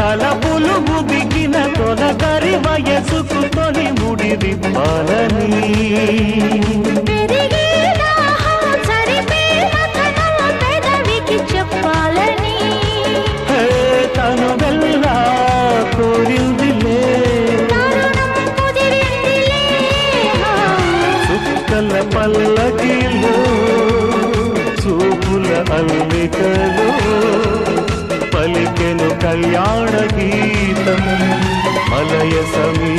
తలపులు ముదిగిన తొలగరి వయసుకు తొలి ముడి విప్పాలని చెప్పాలని తను వెళ్ళా కోరిందిలే చుక్కల పల్లకిలో చూపుల అల్లికలో పలికెను కళ్యాణ గీతం మలయ సమీ